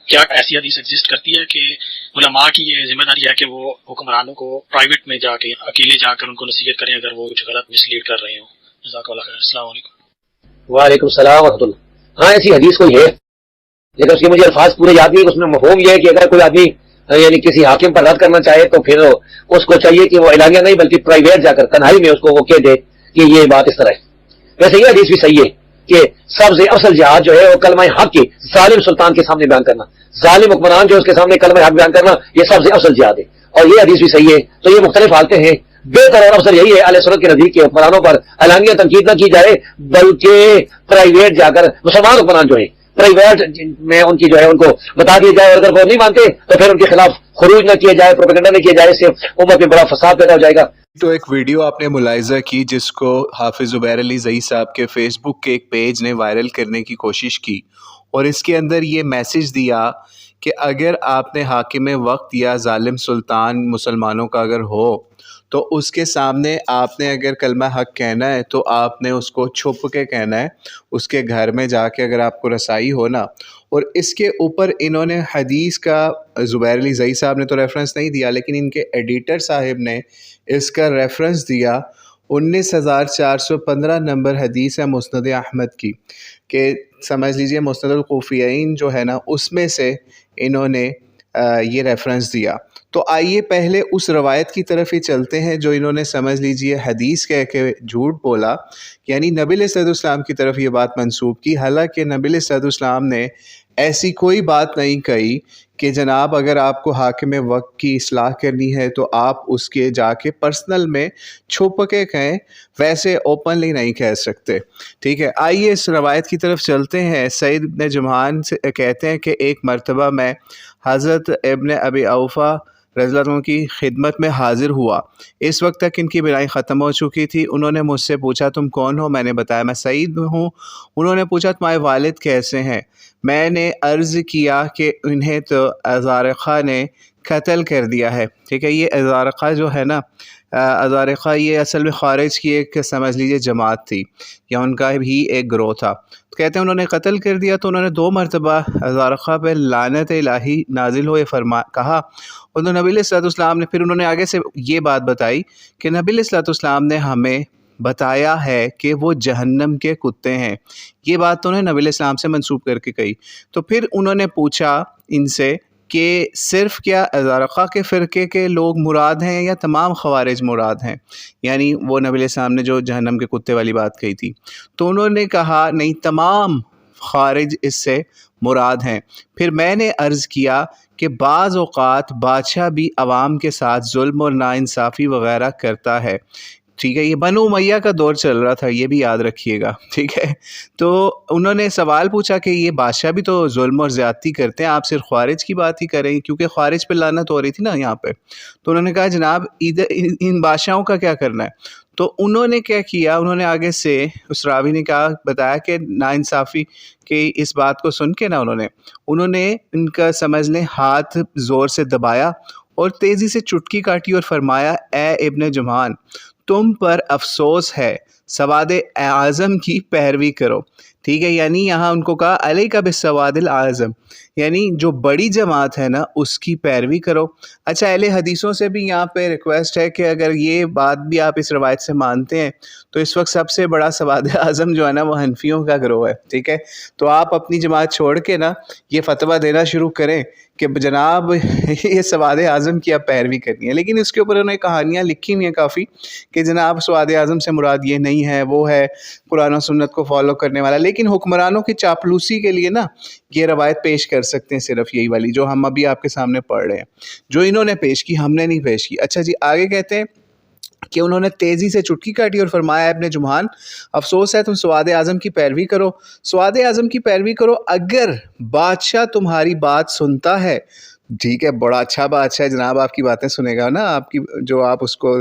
کیا ایسی حدیث ایگزسٹ کرتی ہے کہ علماء کی یہ ذمہ داری ہے کہ وہ حکمرانوں کو پرائیویٹ میں جا کے اکیلے جا کر ان کو نصیحت کریں اگر وہ کچھ غلط مس لیڈ کر رہے ہوں؟ جزاک اللہ خیر. السلام علیکم. وعلیکم السلام ورحمۃ اللہ. ہاں ایسی حدیث کوئی ہے لیکن اس کے مجھے الفاظ پورے یاد نہیں. اس میں مفہوم یہ ہے کہ اگر کوئی آدمی یعنی کسی حاکم پر رد کرنا چاہے تو پھر اس کو چاہیے کہ وہ اعلانیہ نہیں بلکہ پرائیویٹ جا کر تنہائی میں اس کو وہ کہہ دے کہ یہ بات اس طرح ہے. ویسے یہ حدیث بھی صحیح ہے کہ سب سے افضل جہاد جو ہے وہ کلمہ حق کے ظالم سلطان کے سامنے بیان کرنا، ظالم حکمران جو اس کے سامنے کلمہ حق بیان کرنا، یہ سب سے افضل جہاد ہے. اور یہ حدیث بھی صحیح ہے. تو یہ مختلف حالتیں ہیں. بہتر اور افضل یہی ہے اہل سنت کے نزدیک کہ حکمرانوں پر اعلانیہ تنقید نہ کی جائے بلکہ پرائیویٹ جا کر مسلمان حکمران جو ہے پرائیویٹ میں ان کی جو ہے ان کو بتا دیا جائے، اور اگر وہ نہیں مانتے تو پھر ان کے خلاف خروج نہ کیا جائے، پروپیگنڈا نہ کیا جائے. اس سے امت میں بڑا فساد پیدا ہو جائے گا. تو ایک ویڈیو آپ نے ملاحظہ کی جس کو حافظ زبیر علی زئی صاحب کے فیس بک کے ایک پیج نے وائرل کرنے کی کوشش کی، اور اس کے اندر یہ میسج دیا کہ اگر آپ نے حاکم وقت یا ظالم سلطان مسلمانوں کا اگر ہو تو اس کے سامنے آپ نے اگر کلمہ حق کہنا ہے تو آپ نے اس کو چھپ کے کہنا ہے، اس کے گھر میں جا کے اگر آپ کو رسائی ہو نا. اور اس کے اوپر انہوں نے حدیث کا، زبیر علی زئی صاحب نے تو ریفرنس نہیں دیا لیکن ان کے ایڈیٹر صاحب نے اس کا ریفرنس دیا. 19,415 نمبر حدیث ہے مسند احمد کی، کہ سمجھ لیجئے مسند الکوفیین جو ہے نا اس میں سے انہوں نے یہ ریفرنس دیا. تو آئیے پہلے اس روایت کی طرف ہی چلتے ہیں جو انہوں نے سمجھ لیجئے حدیث کہہ کے جھوٹ بولا، یعنی نبی علیہ الصلوۃ والسلام کی طرف یہ بات منسوب کی، حالانکہ نبی علیہ الصلوۃ والسلام نے ایسی کوئی بات نہیں کہی کہ جناب اگر آپ کو حاکم وقت کی اصلاح کرنی ہے تو آپ اس کے جا کے پرسنل میں چھپ کے کہیں، ویسے اوپنلی نہیں کہہ سکتے. ٹھیک ہے، آئیے اس روایت کی طرف چلتے ہیں. سعید بن جمعان سے کہتے ہیں کہ ایک مرتبہ میں حضرت ابن ابی اوفا رضی اللہ عنہ کی خدمت میں حاضر ہوا. اس وقت تک ان کی بینائی ختم ہو چکی تھی. انہوں نے مجھ سے پوچھا تم کون ہو؟ میں نے بتایا میں سعید ہوں. انہوں نے پوچھا تمہارے والد کیسے ہیں؟ میں نے عرض کیا کہ انہیں تو ازارقہ نے قتل کر دیا ہے. ٹھیک ہے، یہ ازارقہ جو ہے نا، ازارقہ یہ اصل میں خارج کی ایک سمجھ لیجیے جماعت تھی یا ان کا بھی ایک گروہ تھا. کہتے ہیں انہوں نے قتل کر دیا تو انہوں نے 2 مرتبہ ازارقہ پہ لعنت الہی نازل ہوئے کہا. اور نبی علیہ الصلوۃ والسلام نے پھر انہوں نے آگے سے یہ بات بتائی کہ نبی علیہ الصلوۃ والسلام نے ہمیں بتایا ہے کہ وہ جہنم کے کتے ہیں. یہ بات تو انہوں نے نبی علیہ السلام سے منسوب کر کے کہی. تو پھر انہوں نے پوچھا ان سے کہ صرف کیا ازارقہ کے فرقے کے لوگ مراد ہیں یا تمام خوارج مراد ہیں، یعنی وہ نبی علیہ السلام نے جو جہنم کے کتے والی بات کہی تھی. تو انہوں نے کہا نہیں، تمام خارج اس سے مراد ہیں. پھر میں نے عرض کیا کہ بعض اوقات بادشاہ بھی عوام کے ساتھ ظلم اور ناانصافی وغیرہ کرتا ہے. ٹھیک ہے، یہ بنو امیہ کا دور چل رہا تھا، یہ بھی یاد رکھیے گا. ٹھیک ہے، تو انہوں نے سوال پوچھا کہ یہ بادشاہ بھی تو ظلم اور زیادتی کرتے ہیں، آپ صرف خوارج کی بات ہی کریں کیونکہ خوارج پہ لعنت ہو رہی تھی نا یہاں پہ. تو انہوں نے کہا جناب ان بادشاہوں کا کیا کرنا ہے؟ تو انہوں نے کیا کیا، انہوں نے آگے سے اس راوی نے کہا بتایا کہ ناانصافی کہ اس بات کو سن کے نا انہوں نے ان کا سمجھ لیں ہاتھ زور سے دبایا اور تیزی سے چٹکی کاٹی اور فرمایا اے ابن جمعان، تم پر افسوس ہے، سواد اعظم کی پیروی کرو. ٹھیک ہے، یعنی یہاں ان کو کہا علیک بالسواد الاعظم، یعنی جو بڑی جماعت ہے نا اس کی پیروی کرو. اچھا، اہل حدیثوں سے بھی یہاں پہ ریکویسٹ ہے کہ اگر یہ بات بھی آپ اس روایت سے مانتے ہیں تو اس وقت سب سے بڑا سواد اعظم جو ہے نا وہ حنفیوں کا گروہ ہے. ٹھیک ہے، تو آپ اپنی جماعت چھوڑ کے نا یہ فتویٰ دینا شروع کریں کہ جناب یہ سواد اعظم کی آپ پیروی کرنی ہے. لیکن اس کے اوپر انہوں نے کہانیاں لکھی ہوئی ہیں کافی کہ جناب سواد اعظم سے مراد یہ نہیں ہے، وہ ہے قرآن و سنت کو فالو کرنے والا. لیکن حکمرانوں کی چاپلوسی کے لیے نا یہ روایت پیش کر سکتے ہیں، صرف یہی والی جو ہم ابھی آپ کے سامنے پڑھ رہے ہیں، جو انہوں نے پیش کی، ہم نے نہیں پیش کی. اچھا جی، آگے کہتے ہیں کہ انہوں نے تیزی سے چٹکی کاٹی اور فرمایا ابن جمعان، افسوس ہے تم سواد اعظم کی پیروی کرو. سواد اعظم کی پیروی کرو اگر بادشاہ تمہاری بات سنتا ہے. ٹھیک ہے، بڑا اچھا بادشاہ جناب آپ کی باتیں سنے گا نا، آپ کی جو آپ اس کو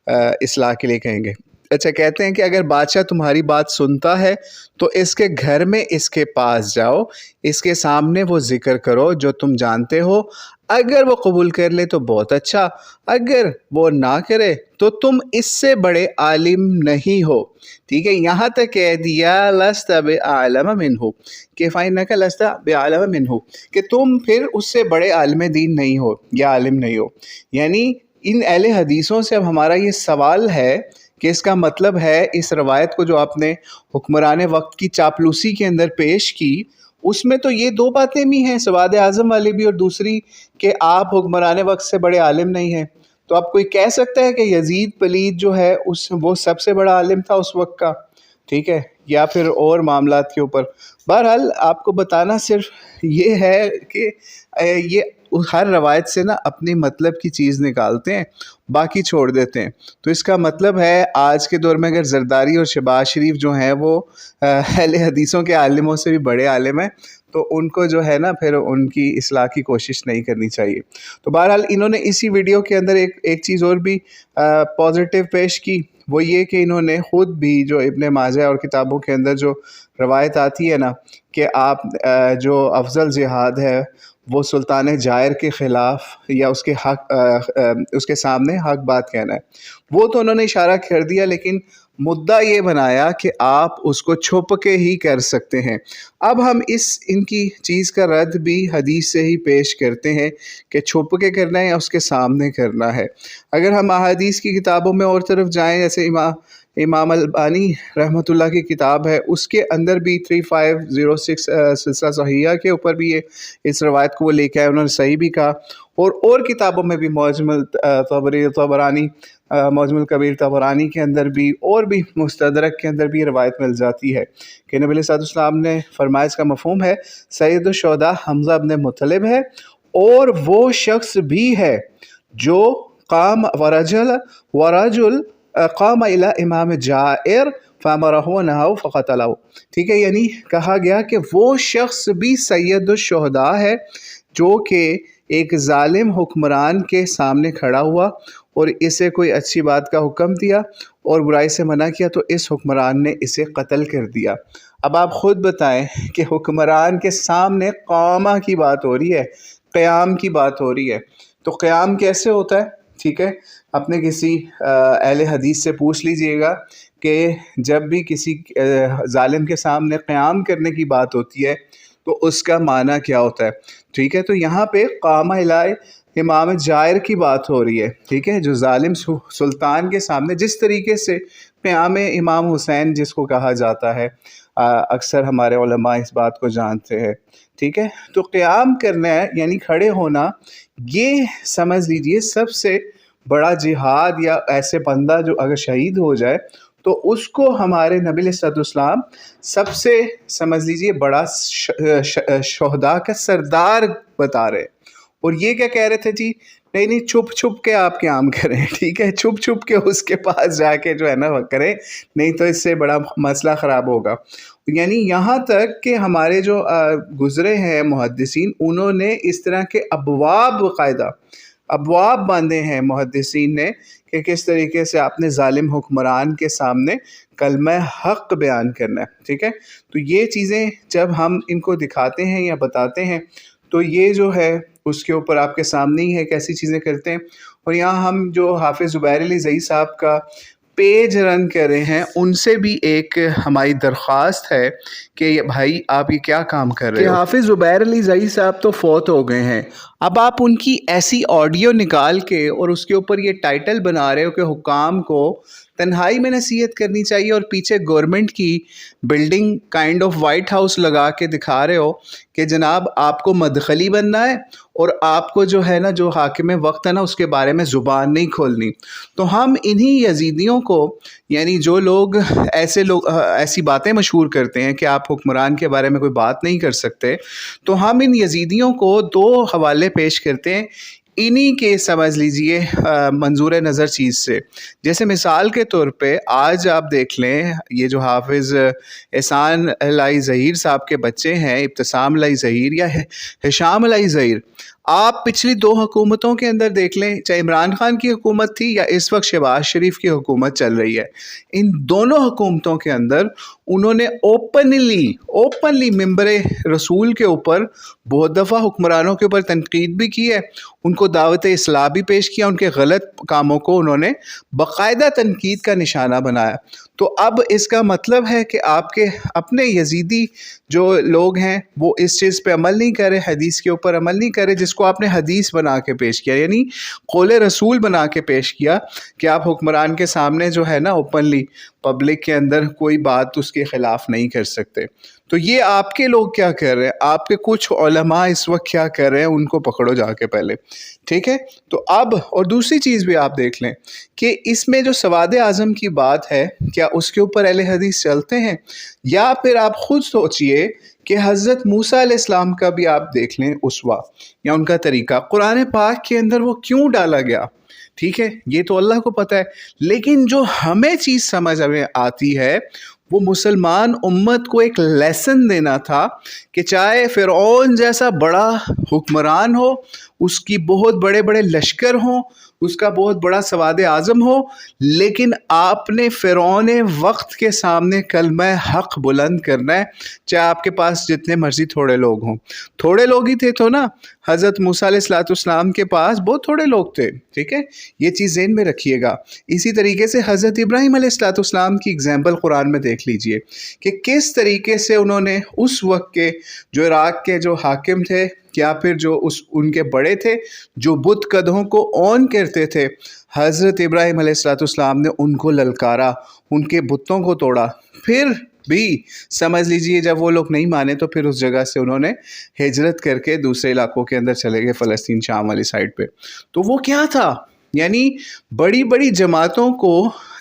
اصلاح کے لیے کہیں گے. اچھا کہتے ہیں کہ اگر بادشاہ تمہاری بات سنتا ہے تو اس کے گھر میں اس کے پاس جاؤ، اس کے سامنے وہ ذکر کرو جو تم جانتے ہو، اگر وہ قبول کر لے تو بہت اچھا، اگر وہ نہ کرے تو تم اس سے بڑے عالم نہیں ہو۔ ٹھیک ہے، یہاں تک کہہ دیا لست بعالم منہ، کہ فإنک لست بعالم منہ، کہ تم پھر اس سے بڑے عالم دین نہیں ہو یا عالم نہیں ہو۔ یعنی ان اہل حدیثوں سے اب ہمارا یہ سوال ہے کہ اس کا مطلب ہے اس روایت کو جو آپ نے حکمران وقت کی چاپلوسی کے اندر پیش کی، اس میں تو یہ دو باتیں بھی ہیں، سواد اعظم والی بھی، اور دوسری کہ آپ حکمران وقت سے بڑے عالم نہیں ہیں۔ تو اب کوئی کہہ سکتا ہے کہ یزید پلید جو ہے وہ سب سے بڑا عالم تھا اس وقت کا، ٹھیک ہے، یا پھر اور معاملات کے اوپر۔ بہرحال آپ کو بتانا صرف یہ ہے کہ یہ ہر روایت سے نا اپنی مطلب کی چیز نکالتے ہیں، باقی چھوڑ دیتے ہیں۔ تو اس کا مطلب ہے آج کے دور میں اگر زرداری اور شہباز شریف جو ہیں وہ اہل حدیثوں کے عالموں سے بھی بڑے عالم ہیں، تو ان کو جو ہے نا پھر ان کی اصلاح کی کوشش نہیں کرنی چاہیے۔ تو بہرحال انہوں نے اسی ویڈیو کے اندر ایک چیز اور بھی پازیٹیو پیش کی، وہ یہ کہ انہوں نے خود بھی جو ابن ماجہ اور کتابوں کے اندر جو روایت آتی ہے نا کہ آپ جو افضل جہاد ہے وہ سلطان جائر کے خلاف یا اس کے حق اس کے سامنے حق بات کہنا ہے، وہ تو انہوں نے اشارہ کر دیا، لیکن مدعا یہ بنایا کہ آپ اس کو چھپ کے ہی کر سکتے ہیں۔ اب ہم ان کی چیز کا رد بھی حدیث سے ہی پیش کرتے ہیں کہ چھپ کے کرنا ہے یا اس کے سامنے کرنا ہے۔ اگر ہم احادیث کی کتابوں میں اور طرف جائیں، جیسے امام البانی رحمۃ اللہ کی کتاب ہے، اس کے اندر بھی 3506 سلسلہ صحیحہ کے اوپر بھی اس روایت کو وہ لے کے آئے، انہوں نے صحیح بھی کہا، اور کتابوں میں بھی معجم طبرانی معجم الکبیر طبرانی کے اندر بھی، اور بھی مستدرک کے اندر بھی یہ روایت مل جاتی ہے کہ نبی علیہ السلام نے فرمایا، اس کا مفہوم ہے سید الشہداء حمزہ بن مطلب ہے، اور وہ شخص بھی ہے جو قام ورجل قام الی امام جائر فامرہ ونہہ فقتلہ۔ ٹھیک ہے، یعنی کہا گیا کہ وہ شخص بھی سید الشہداء ہے جو کہ ایک ظالم حکمران کے سامنے کھڑا ہوا اور اسے کوئی اچھی بات کا حکم دیا اور برائی سے منع کیا، تو اس حکمران نے اسے قتل کر دیا۔ اب آپ خود بتائیں کہ حکمران کے سامنے قامہ کی بات ہو رہی ہے، قیام کی بات ہو رہی ہے، تو قیام کیسے ہوتا ہے؟ ٹھیک ہے، اپنے کسی اہل حدیث سے پوچھ لیجئے گا کہ جب بھی کسی ظالم کے سامنے قیام کرنے کی بات ہوتی ہے تو اس کا معنی کیا ہوتا ہے۔ ٹھیک ہے، تو یہاں پہ قام الی امام جائر کی بات ہو رہی ہے، ٹھیک ہے، جو ظالم سلطان کے سامنے، جس طریقے سے قیام امام حسین جس کو کہا جاتا ہے، اکثر ہمارے علماء اس بات کو جانتے ہیں۔ ٹھیک ہے، تو قیام کرنا ہے یعنی کھڑے ہونا، یہ سمجھ لیجئے سب سے بڑا جہاد، یا ایسے بندہ جو اگر شہید ہو جائے تو اس کو ہمارے نبی علیہ السلام سب سے سمجھ لیجئے بڑا شہداء کا سردار بتا رہے، اور یہ کیا کہہ رہے تھے جی، نہیں چھپ چھپ کے آپ قیام کریں، ٹھیک ہے، چھپ چھپ کے اس کے پاس جا کے جو ہے نا وہ کریں، نہیں تو اس سے بڑا مسئلہ خراب ہوگا۔ یعنی یہاں تک کہ ہمارے جو گزرے ہیں محدثین، انہوں نے اس طرح کے ابواب باندھے ہیں محدثین نے کہ کس طریقے سے آپ نے ظالم حکمران کے سامنے کلمہ حق بیان کرنا ہے۔ ٹھیک ہے، تو یہ چیزیں جب ہم ان کو دکھاتے ہیں یا بتاتے ہیں تو یہ جو ہے اس کے اوپر آپ کے سامنے ہی ہے کیسی چیزیں کرتے ہیں۔ اور یہاں ہم جو حافظ زبیر علی زئی صاحب کا پیج رن کر رہے ہیں، ان سے بھی ایک ہماری درخواست ہے کہ بھائی آپ یہ کیا کام کر رہے ہو، کہ حافظ زبیر علی زئی صاحب تو فوت ہو گئے ہیں، اب آپ ان کی ایسی آڈیو نکال کے اور اس کے اوپر یہ ٹائٹل بنا رہے ہو کہ حکام کو تنہائی میں نصیحت کرنی چاہیے، اور پیچھے گورنمنٹ کی building kind of white house لگا کے دکھا رہے ہو کہ جناب آپ کو مدخلی بننا ہے اور آپ کو جو ہے نا جو حاکم وقت ہے نا اس کے بارے میں زبان نہیں کھولنی۔ تو ہم انہی یزیدیوں کو، یعنی جو لوگ ایسی باتیں مشہور کرتے ہیں کہ آپ حکمران کے بارے میں کوئی بات نہیں کر سکتے، تو ہم ان یزیدیوں کو دو حوالے پیش کرتے ہیں انہی کے سمجھ لیجئے منظور نظر چیز سے۔ جیسے مثال کے طور پہ آج آپ دیکھ لیں، یہ جو حافظ احسان الہی ظہیر صاحب کے بچے ہیں، ابتسام الہی ظہیر یا ہشام الہی ظہیر، آپ پچھلی 2 حکومتوں کے اندر دیکھ لیں، چاہے عمران خان کی حکومت تھی یا اس وقت شہباز شریف کی حکومت چل رہی ہے، ان دونوں حکومتوں کے اندر انہوں نے اوپنلی ممبر رسول کے اوپر بہت دفعہ حکمرانوں کے اوپر تنقید بھی کی ہے، ان کو دعوت اصلاح بھی پیش کیا، ان کے غلط کاموں کو انہوں نے باقاعدہ تنقید کا نشانہ بنایا۔ تو اب اس کا مطلب ہے کہ آپ کے اپنے یزیدی جو لوگ ہیں وہ اس چیز پہ عمل نہیں کرے، حدیث کے اوپر عمل نہیں کرے جس کو آپ نے حدیث بنا کے پیش کیا، یعنی قول رسول بنا کے پیش کیا کہ آپ حکمران کے سامنے جو ہے نا اوپنلی پبلک کے اندر کوئی بات اس کے خلاف نہیں کر سکتے۔ تو یہ آپ کے لوگ کیا کر رہے ہیں، آپ کے کچھ علماء اس وقت کیا کر رہے ہیں، ان کو پکڑو جا کے پہلے، ٹھیک ہے۔ تو اب اور دوسری چیز بھی آپ دیکھ لیں کہ اس میں جو سواد اعظم کی بات ہے، کیا اس کے اوپر اہل حدیث چلتے ہیں، یا پھر آپ خود سوچئے کہ حضرت موسیٰ علیہ السلام کا بھی آپ دیکھ لیں اسوہ یا ان کا طریقہ، قرآن پاک کے اندر وہ کیوں ڈالا گیا، ٹھیک ہے، یہ تو اللہ کو پتہ ہے، لیکن جو ہمیں چیز سمجھ میں آتی ہے وہ مسلمان امت کو ایک لیسن دینا تھا کہ چاہے فرعون جیسا بڑا حکمران ہو، اس کی بہت بڑے بڑے لشکر ہوں، اس کا بہت بڑا سواد اعظم ہو، لیکن آپ نے فرعون وقت کے سامنے کلمہ حق بلند کرنا ہے، چاہے آپ کے پاس جتنے مرضی تھوڑے لوگ ہوں۔ تھوڑے لوگ ہی تھے تو نا، حضرت موسیٰ علیہ السلام کے پاس بہت تھوڑے لوگ تھے، ٹھیک ہے، یہ چیز ذہن میں رکھیے گا۔ اسی طریقے سے حضرت ابراہیم علیہ السلام کی اگزامپل قرآن میں دیکھ لیجئے کہ کس طریقے سے انہوں نے اس وقت کے جو عراق کے جو حاکم تھے یا پھر جو ان کے بڑے تھے جو بت قدوں کو اون کرتے تھے، حضرت ابراہیم علیہ السلام نے ان کو للکارا، ان کے بتوں کو توڑا، پھر بھی سمجھ لیجئے جب وہ لوگ نہیں مانے تو پھر اس جگہ سے انہوں نے ہجرت کر کے دوسرے علاقوں کے اندر چلے گئے، فلسطین شام والی سائڈ پہ۔ تو وہ کیا تھا، یعنی بڑی بڑی جماعتوں کو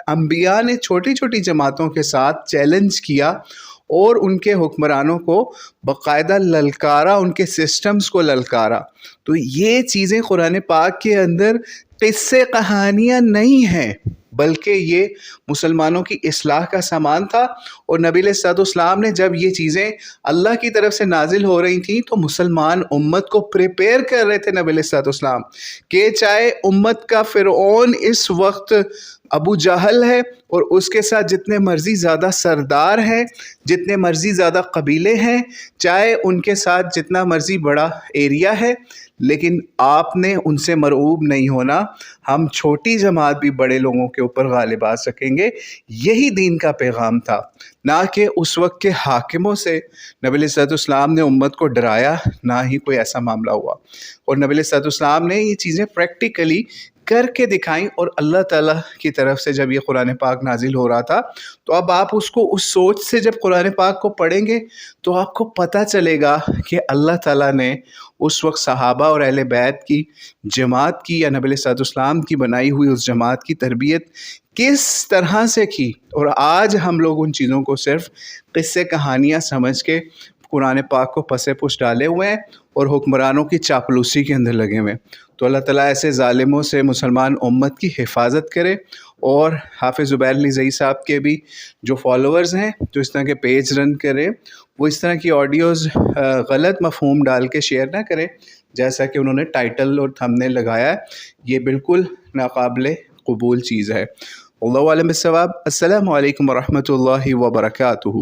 انبیاء نے چھوٹی چھوٹی جماعتوں کے ساتھ چیلنج کیا اور ان کے حکمرانوں کو باقاعدہ للکارا، ان کے سسٹمز کو للکارا۔ تو یہ چیزیں قرآن پاک کے اندر قصے کہانیاں نہیں ہیں، بلکہ یہ مسلمانوں کی اصلاح کا سامان تھا، اور نبی علیہ السلام نے جب یہ چیزیں اللہ کی طرف سے نازل ہو رہی تھیں تو مسلمان امت کو پریپیئر کر رہے تھے نبی علیہ السلام کہ چاہے امت کا فرعون اس وقت ابو جہل ہے اور اس کے ساتھ جتنے مرضی زیادہ سردار ہیں، جتنے مرضی زیادہ قبیلے ہیں، چاہے ان کے ساتھ جتنا مرضی بڑا ایریا ہے، لیکن آپ نے ان سے مرعوب نہیں ہونا، ہم چھوٹی جماعت بھی بڑے لوگوں کے اوپر غالب آ سکیں گے۔ یہی دین کا پیغام تھا، نہ کہ اس وقت کے حاکموں سے نبی علیہ السلام نے امت کو ڈرایا، نہ ہی کوئی ایسا معاملہ ہوا۔ اور نبی علیہ السلام نے یہ چیزیں پریکٹیکلی کر کے دکھائیں، اور اللہ تعالیٰ کی طرف سے جب یہ قرآن پاک نازل ہو رہا تھا تو اب آپ اس کو اس سوچ سے جب قرآن پاک کو پڑھیں گے تو آپ کو پتہ چلے گا کہ اللہ تعالیٰ نے اس وقت صحابہ اور اہل بیت کی جماعت کی، یا نبی علیہ السلام کی بنائی ہوئی اس جماعت کی تربیت کس طرح سے کی، اور آج ہم لوگ ان چیزوں کو صرف قصے کہانیاں سمجھ کے قرآن پاک کو پسے پش ڈالے ہوئے ہیں اور حکمرانوں کی چاپلوسی کے اندر لگے ہوئے ہیں۔ تو اللہ تعالیٰ ایسے ظالموں سے مسلمان امت کی حفاظت کرے، اور حافظ زبیر علی زئی صاحب کے بھی جو فالوورز ہیں جو اس طرح کے پیج رن کریں، وہ اس طرح کی آڈیوز غلط مفہوم ڈال کے شیئر نہ کریں، جیسا کہ انہوں نے ٹائٹل اور تھمبنیل لگایا ہے، یہ بالکل ناقابل قبول چیز ہے۔ اللہ عالم بالصواب۔ السلام علیکم ورحمۃ اللہ وبرکاتہ۔